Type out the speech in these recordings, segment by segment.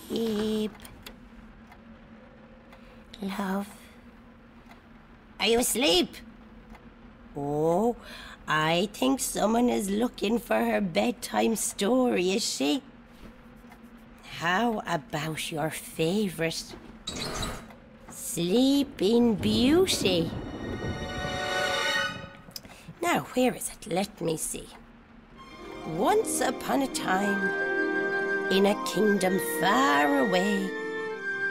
Sleep. Love. Are you asleep? Oh, I think someone is looking for her bedtime story, is she? How about your favourite Sleeping Beauty? Now, where is it? Let me see. Once upon a time, in a kingdom far away,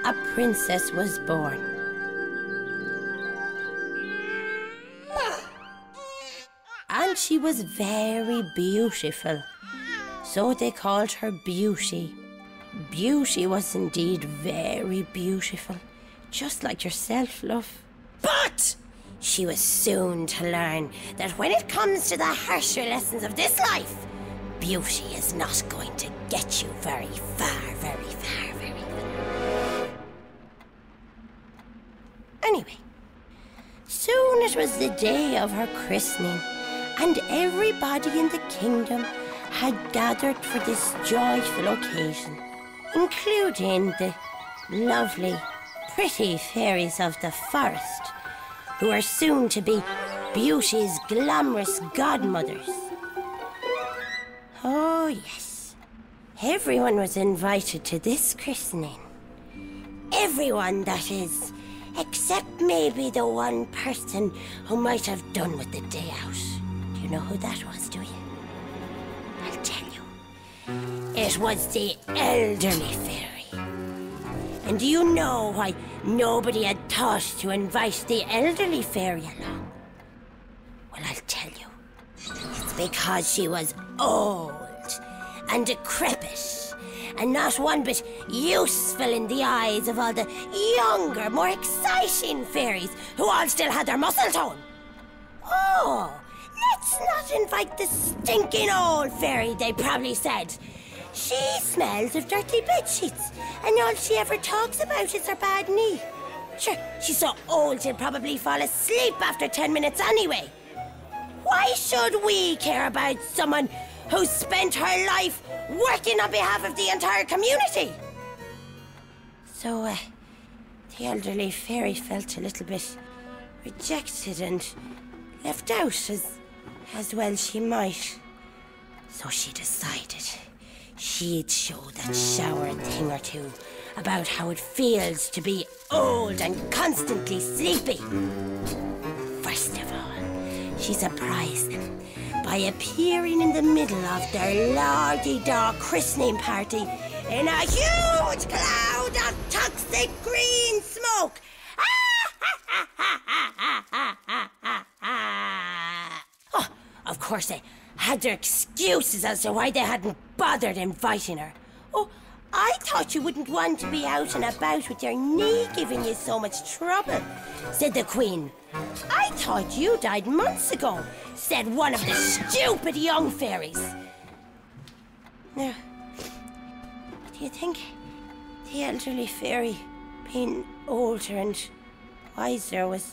a princess was born. And she was very beautiful, so they called her Beauty. Beauty was indeed very beautiful, just like yourself, love. But she was soon to learn that when it comes to the harsher lessons of this life, beauty is not going to get you very far, very far, very far. Anyway, soon it was the day of her christening, and everybody in the kingdom had gathered for this joyful occasion, including the lovely, pretty fairies of the forest, who are soon to be Beauty's glamorous godmothers. Oh, yes. Everyone was invited to this christening. Everyone, that is, except maybe the one person who might have done with the day out. Do you know who that was, do you? I'll tell you. It was the elderly fairy. And do you know why nobody had thought to invite the elderly fairy along? Well, I'll tell you. It's because she was old and decrepit and not one bit useful in the eyes of all the younger, more exciting fairies who all still had their muscle tone. Oh, let's not invite the stinking old fairy, they probably said. She smells of dirty bedsheets, and all she ever talks about is her bad knee. Sure, she's so old she'll probably fall asleep after 10 minutes anyway. Why should we care about someone who spent her life working on behalf of the entire community? So, the elderly fairy felt a little bit rejected and left out, as well she might. So she decided she'd show that shower thing or two about how it feels to be old and constantly sleepy. First of all, she surprised them by appearing in the middle of their lordy-da christening party in a huge cloud of toxic green smoke. Oh, of course they had their excuses as to why they hadn't bothered inviting her. Oh, I thought you wouldn't want to be out and about with your knee giving you so much trouble, said the Queen. I thought you died months ago, said one of the stupid young fairies. Now, do you think the elderly fairy, being older and wiser, was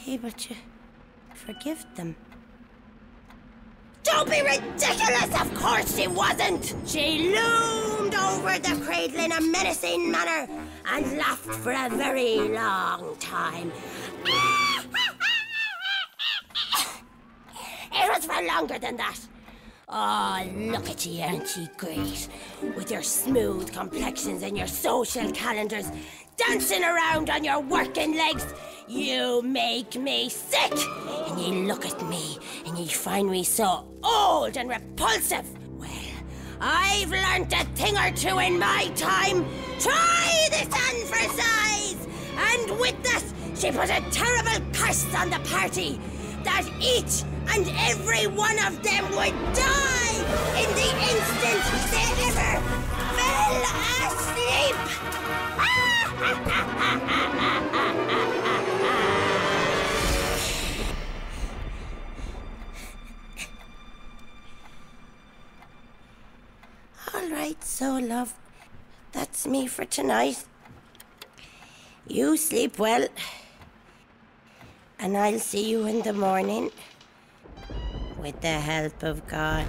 able to forgive them? Don't be ridiculous! Of course she wasn't! She loomed over the cradle in a menacing manner and laughed for a very long time. It was for longer than that. Oh, look at you, aren't you great? With your smooth complexions and your social calendars, dancing around on your working legs. You make me sick. And you look at me and you find me so old and repulsive. Well, I've learnt a thing or two in my time. Try this on for size. And with that, she put a terrible curse on the party that each and every one of them would die in the instant they ever fell asleep. All right, so love, that's me for tonight. You sleep well, and I'll see you in the morning with the help of God.